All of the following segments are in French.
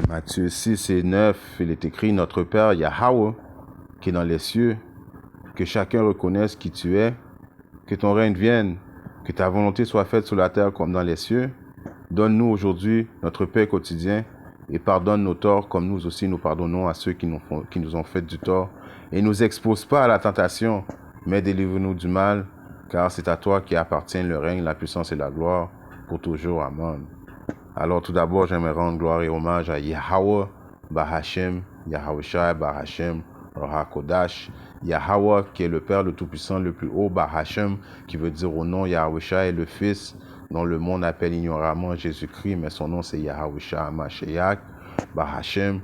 Matthieu 6 et 9, il est écrit, notre Père Yahweh, qui est dans les cieux, que chacun reconnaisse qui tu es, que ton règne vienne, que ta volonté soit faite sur la terre comme dans les cieux. Donne-nous aujourd'hui notre pain quotidien et pardonne nos torts comme nous aussi nous pardonnons à ceux qui nous ont fait du tort. Et ne nous expose pas à la tentation, mais délivre-nous du mal, car c'est à toi qui appartient le règne, la puissance et la gloire pour toujours. Amen. Alors tout d'abord, j'aimerais rendre gloire et hommage à Yahweh, Bahashem, Yahawashi, Bahashem, Kodash, Yahweh qui est le Père le Tout-Puissant, le plus haut, Bahashem qui veut dire au nom Yahawashi est le Fils, dont le monde appelle ignoramment Jésus-Christ, mais son nom c'est Yahawashi Mashiach, Bahashem,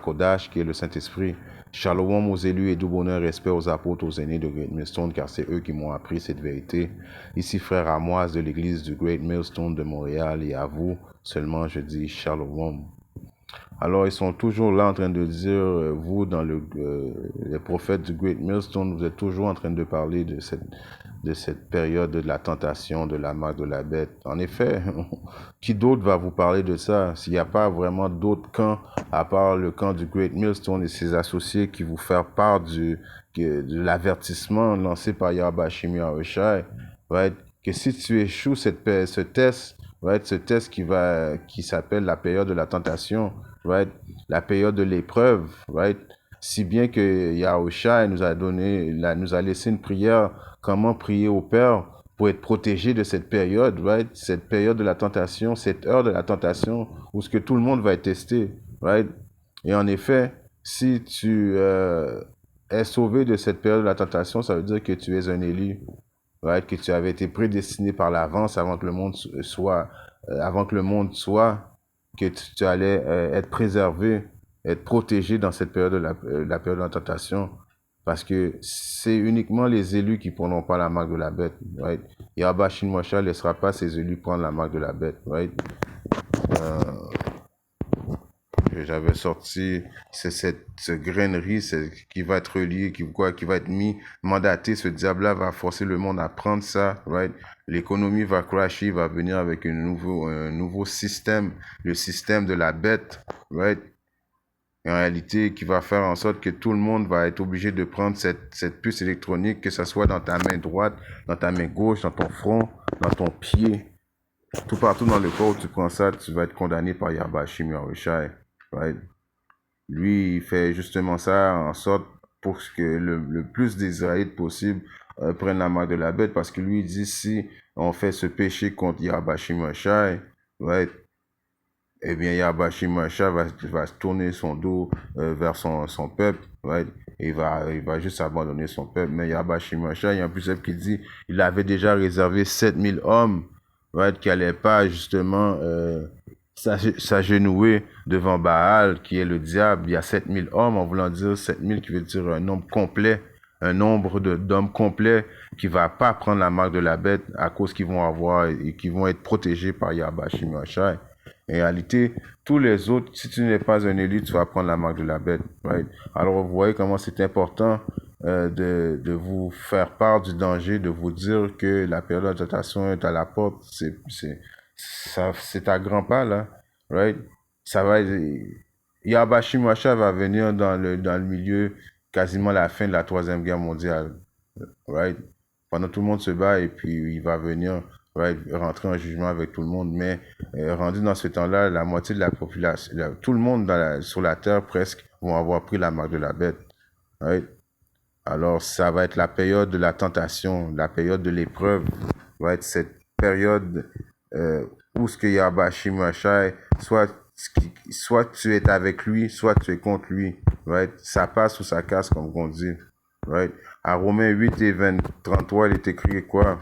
Kodash qui est le Saint-Esprit. Shalom aux élus et doux bonheur, respect aux apôtres, aux aînés de Great Millstone, car c'est eux qui m'ont appris cette vérité. Ici, frère Amoise de l'église du Great Millstone de Montréal, et à vous, seulement je dis Shalom. Alors, ils sont toujours là en train de dire, vous, dans les prophètes du Great Millstone, vous êtes toujours en train de parler de cette période de la tentation, de la marque de la bête. En effet, qui d'autre va vous parler de ça s'il n'y a pas vraiment d'autres camps, à part le camp du Great Millstone et ses associés qui vous font part de l'avertissement lancé par Yahweh Shimi Yahushai, right? Que si tu échoues ce test, right? Ce test qui s'appelle la période de la tentation, right? La période de l'épreuve, right? Si bien que Yahushai nous a laissé une prière, comment prier au Père pour être protégé de cette période, right? Cette période de la tentation, cette heure de la tentation, où ce que tout le monde va être testé, right? Et en effet, si tu es sauvé de cette période de la tentation, ça veut dire que tu es un élu, right? Que tu avais été prédestiné par l'avance avant que le monde soit, que tu allais être préservé, être protégé dans cette période de la période de la tentation. Parce que c'est uniquement les élus qui ne prendront pas la marque de la bête, right? Yahweh Shinwasha ne laissera pas ses élus prendre la marque de la bête, right? J'avais sorti ce grainerie qui va être relié, qui va être mandaté. Ce diable-là va forcer le monde à prendre ça, right? L'économie va crasher, va venir avec un nouveau système, le système de la bête, right? En réalité, qui va faire en sorte que tout le monde va être obligé de prendre cette puce électronique, que ce soit dans ta main droite, dans ta main gauche, dans ton front, dans ton pied. Tout partout dans le corps où tu prends ça, tu vas être condamné par Yahweh Shimi Yahushai, right? Lui, il fait justement ça en sorte pour que le plus d'Israélites possible prennent la marque de la bête, parce que lui, il dit, si on fait ce péché contre Yahweh Shimi Yahushai, right? Eh bien, Yahweh Shimi Yahushai va tourner son dos vers son peuple, right? Et il va juste abandonner son peuple. Mais Yahweh Shimi Yahushai, il y a un précepte qui dit, il avait déjà réservé 7000 hommes, right? Qui n'allaient pas justement s'agenouiller devant Baal, qui est le diable. Il y a 7000 hommes, en voulant dire 7000 qui veut dire un nombre complet, un nombre d'hommes complets qui ne va pas prendre la marque de la bête à cause qu'ils vont avoir et qui vont être protégés par Yahweh Shimi Yahushai. En réalité, tous les autres, si tu n'es pas un élu, tu vas prendre la marque de la bête, right? Alors, vous voyez comment c'est important de vous faire part du danger, de vous dire que la période de tentation est à la porte. C'est à grands pas, là, right? Ça va, Yahweh Shimi Yahushai va venir dans le milieu, quasiment la fin de la Troisième Guerre mondiale, right? Pendant tout le monde se bat et puis il va venir, right, rentrer en jugement avec tout le monde. Mais rendu dans ce temps-là, la moitié de la population, tout le monde sur la terre presque vont avoir pris la marque de la bête, right? Alors ça va être la période de la tentation, la période de l'épreuve, right? Cette période où ce que Yahweh Shimi Yahushai, soit tu es avec lui, soit tu es contre lui, right? Ça passe ou ça casse, comme on dit, right? À Romains 8 et 33, il est écrit quoi?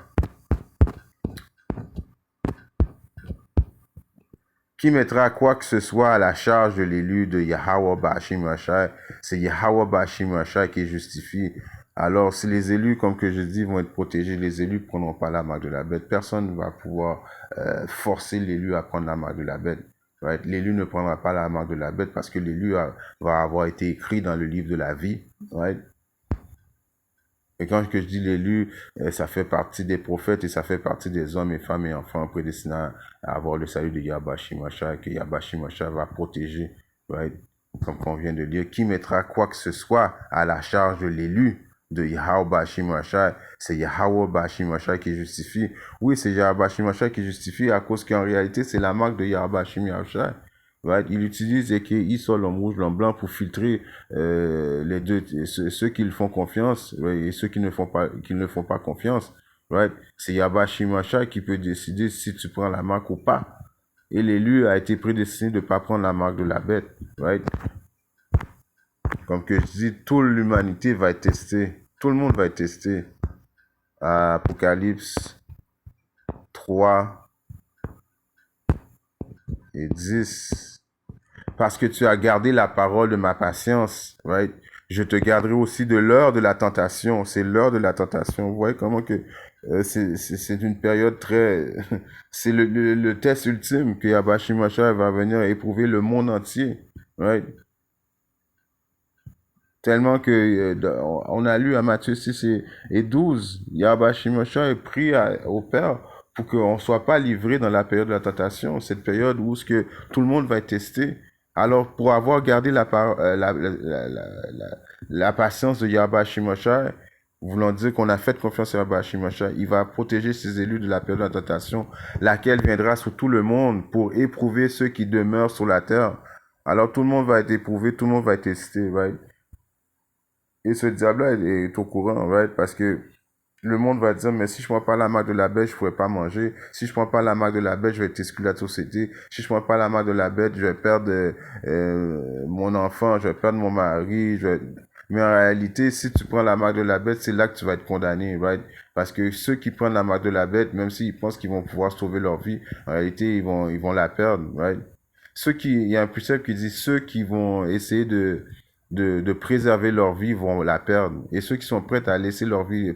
Qui mettra quoi que ce soit à la charge de l'élu de Yahweh Shimi Yahushai? C'est Yahweh Shimi Yahushai qui justifie. Alors, si les élus, comme que je dis, vont être protégés, les élus ne prendront pas la marque de la bête. Personne ne va pouvoir forcer l'élu à prendre la marque de la bête. Right? L'élu ne prendra pas la marque de la bête parce que l'élu va avoir été écrit dans le livre de la vie. Right? Et quand je dis l'élu, ça fait partie des prophètes et ça fait partie des hommes et femmes et enfants prédestinés à avoir le salut de Yahweh Shimi Yahushai, que Yahweh Shimi Yahushai va protéger, right? Comme qu'on vient de lire, qui mettra quoi que ce soit à la charge de l'élu de Yahweh Bashim Rachai? C'est Yahweh Bashim Rachai qui justifie. Oui, c'est Yahweh Bashim Rachai qui justifie à cause qu'en réalité, c'est la marque de Yahweh Bashim Rachai. Right? Il utilise écrit sur l'homme rouge, l'homme blanc pour filtrer les deux, ceux qui le font confiance, right? Et ceux qui ne font pas confiance. Right? C'est Yahweh Shimashai qui peut décider si tu prends la marque ou pas. Et l'élu a été prédestiné de ne pas prendre la marque de la bête. Right? Comme que je dis, toute l'humanité va être testée. Tout le monde va être testé. Apocalypse 3 et 10. Parce que tu as gardé la parole de ma patience, right? Je te garderai aussi de l'heure de la tentation. C'est l'heure de la tentation. Vous voyez comment que c'est une période très... c'est le test ultime que Yabashimasha va venir éprouver le monde entier, right? Tellement que on a lu à Matthieu 6 et 12, Yabashimasha est pris au Père pour qu'on ne soit pas livré dans la période de la tentation, cette période où ce que tout le monde va être testé. Alors, pour avoir gardé la patience de Yahweh Shimashai, voulant dire qu'on a fait confiance à Yahweh Shimashai, il va protéger ses élus de la période de la tentation, laquelle viendra sur tout le monde pour éprouver ceux qui demeurent sur la terre. Alors, tout le monde va être éprouvé, tout le monde va être testé, right? Et ce diable-là est au courant, right? Parce que le monde va dire, mais si je prends pas la marque de la bête, je pourrais pas manger. Si je prends pas la marque de la bête, je vais être exclu de la société. Si je prends pas la marque de la bête, je vais perdre mon enfant, je vais perdre mon mari. Mais en réalité, si tu prends la marque de la bête, c'est là que tu vas être condamné, right? Parce que ceux qui prennent la marque de la bête, même s'ils pensent qu'ils vont pouvoir sauver leur vie, en réalité, ils vont la perdre, right? Il y a un précepte qui dit, ceux qui vont essayer de préserver leur vie vont la perdre. Et ceux qui sont prêts à laisser leur vie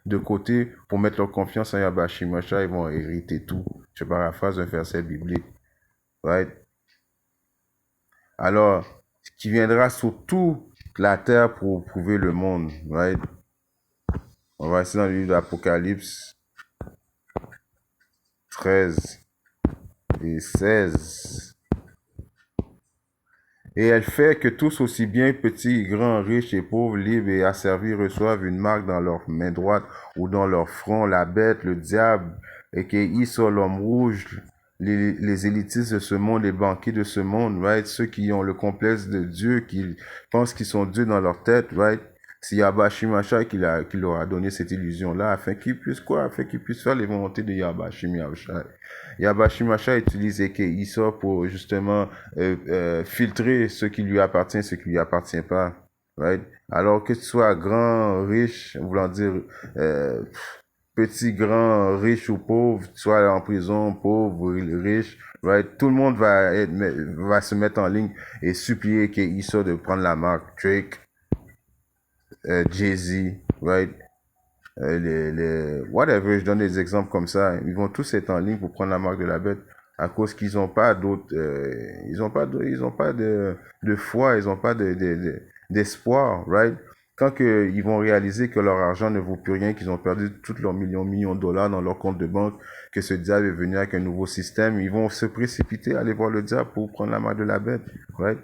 de côté pour mettre leur confiance en Yahweh Shimashai, ils vont hériter tout. Je paraphrase un verset biblique. Right? Alors, qui viendra sur toute la terre pour prouver le monde. Right? On va essayer dans le livre d'Apocalypse 13 et 16. Et elle fait que tous, aussi bien petits, grands, riches et pauvres, libres et asservis, reçoivent une marque dans leur main droite ou dans leur front, la bête, le diable, et qui sur l'homme rouge, les élitistes de ce monde, les banquiers de ce monde, right? Ceux qui ont le complexe de Dieu, qui pensent qu'ils sont Dieu dans leur tête, right? C'est Yahweh Shimashai qui leur a donné cette illusion-là, afin qu'ils puissent quoi? Afin qu'ils puissent faire les volontés de Yahweh Shimashai. Yahweh Shimashai utilise Issa pour justement filtrer ce qui lui appartient, ce qui lui appartient pas. Right? Alors que tu sois grand, riche, voulant dire petit, grand, riche ou pauvre, tu sois en prison, pauvre, riche, right? Tout le monde va se mettre en ligne et supplier Issa de prendre la marque. Drake, Jay-Z, right? Whatever, je donne des exemples comme ça. Ils vont tous être en ligne pour prendre la marque de la bête à cause qu'ils n'ont pas d'autres, ils ont pas de foi, ils n'ont pas d'espoir, right? Quand ils vont réaliser que leur argent ne vaut plus rien, qu'ils ont perdu tous leurs millions de dollars dans leur compte de banque, que ce diable est venu avec un nouveau système, ils vont se précipiter, aller voir le diable pour prendre la marque de la bête, right?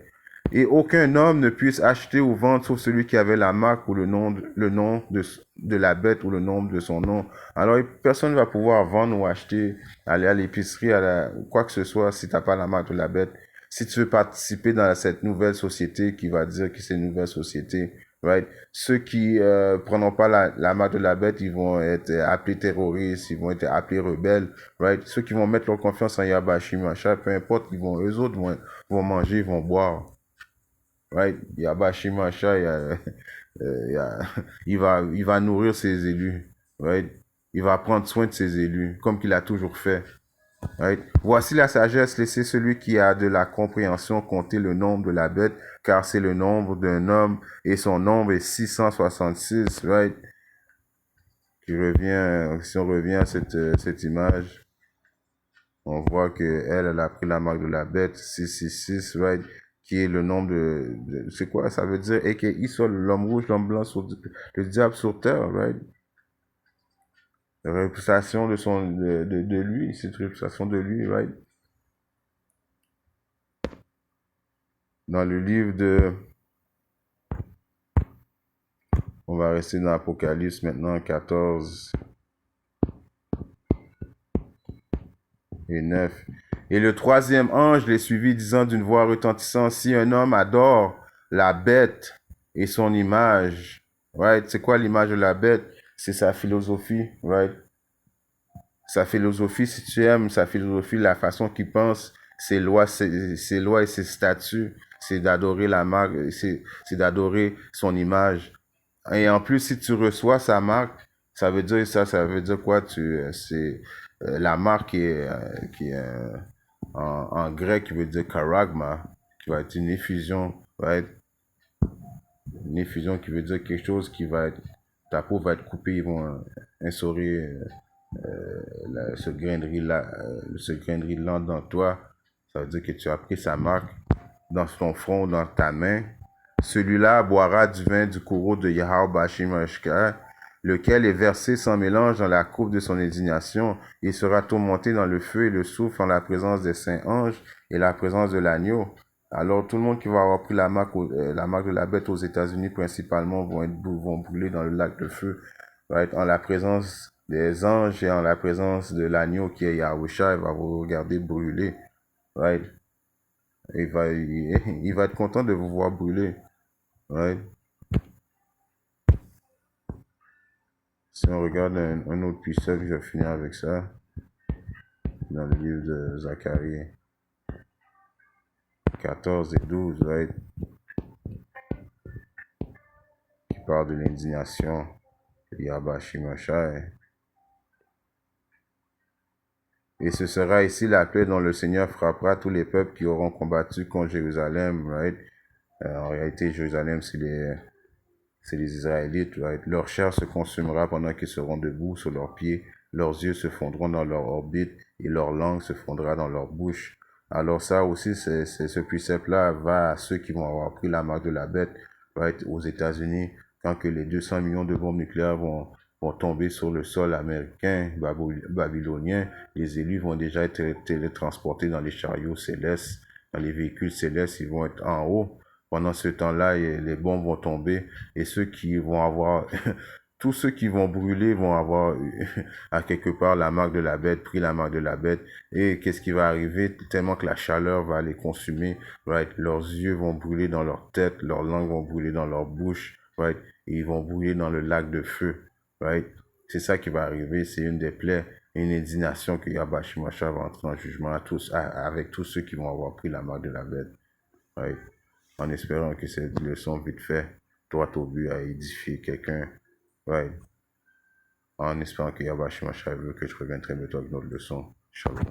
Et aucun homme ne puisse acheter ou vendre sauf celui qui avait la marque ou le nom de la bête ou le nom de son nom. Alors, personne ne va pouvoir vendre ou acheter, aller à l'épicerie, quoi que ce soit, si tu n'as pas la marque de la bête. Si tu veux participer dans cette nouvelle société qui va dire que c'est une nouvelle société, right? Ceux qui prendront pas la marque de la bête, ils vont être appelés terroristes, ils vont être appelés rebelles, right? Ceux qui vont mettre leur confiance en Yahweh Shimashai, peu importe, eux autres vont manger, ils vont boire. Right? Yahweh Shimashai, il va nourrir ses élus. Right? Il va prendre soin de ses élus, comme qu'il a toujours fait. Right? Voici la sagesse, laissez celui qui a de la compréhension compter le nombre de la bête, car c'est le nombre d'un homme, et son nombre est 666. Right? Si on revient à cette image, on voit elle a pris la marque de la bête, 666, right? Qui est le nombre c'est quoi? Ça veut dire, et qu'il soit l'homme rouge, l'homme blanc, le diable sur terre, right? La réputation de lui, c'est une réputation de lui, right? dans le livre de... On va rester dans l'Apocalypse maintenant, 14 et 9. Et le troisième ange les suivit, disant d'une voix retentissante, si un homme adore la bête et son image, right? C'est quoi l'image de la bête? C'est sa philosophie, right? Sa philosophie, si tu aimes sa philosophie, la façon qu'il pense, ses lois et ses statuts, c'est d'adorer la marque, c'est d'adorer son image. Et en plus, si tu reçois sa marque, ça veut dire quoi? C'est la marque qui est en grec qui veut dire charagma, qui va être une effusion, right? Une effusion qui veut dire quelque chose qui va être, ta peau va être coupée, ils vont instaurer ce grain de riz là dans toi. Ça veut dire que tu as pris sa marque dans ton front, dans ta main. Celui-là boira du vin du courroux de Yahweh Bashim Ashka, lequel est versé sans mélange dans la coupe de son indignation. Il sera tourmenté dans le feu et le soufre en la présence des saints anges et la présence de l'agneau. Alors tout le monde qui va avoir pris la marque de la bête aux États-Unis principalement vont brûler dans le lac de feu, right? En la présence des anges et en la présence de l'agneau qui est Yahusha, il va vous regarder brûler, right? Il va être content de vous voir brûler, right? Si on regarde un autre puissant, je vais finir avec ça, dans le livre de Zacharie 14 et 12, right? Qui parle de l'indignation de Yahweh Shimashai. Et ce sera ici la paix dont le Seigneur frappera tous les peuples qui auront combattu contre Jérusalem, right? En réalité, Jérusalem, c'est les Israélites, right? Leur chair se consumera pendant qu'ils seront debout sur leurs pieds, leurs yeux se fondront dans leur orbite et leur langue se fondra dans leur bouche. Alors ça aussi, ce précepte-là va à ceux qui vont avoir pris la marque de la bête, right? Aux États-Unis, quand que les 200 millions de bombes nucléaires vont tomber sur le sol américain, babylonien, les élus vont déjà être télétransportés dans les chariots célestes, dans les véhicules célestes, ils vont être en haut. Pendant ce temps-là, les bombes vont tomber et ceux qui vont avoir, tous ceux qui vont brûler vont avoir à quelque part la marque de la bête, pris la marque de la bête. Et qu'est-ce qui va arriver? Tellement que la chaleur va les consumer, right? Leurs yeux vont brûler dans leur tête, leurs langues vont brûler dans leur bouche, right? Et ils vont brûler dans le lac de feu. Right? C'est ça qui va arriver, c'est une des plaies, une indignation que Yahweh Shimashai va entrer en jugement avec tous ceux qui vont avoir pris la marque de la bête. Right? En espérant que cette leçon vite fait, droit au but, à édifier quelqu'un. Right? En espérant que Yahweh Shimashai veut que je revienne très bientôt avec notre leçon. Shalom.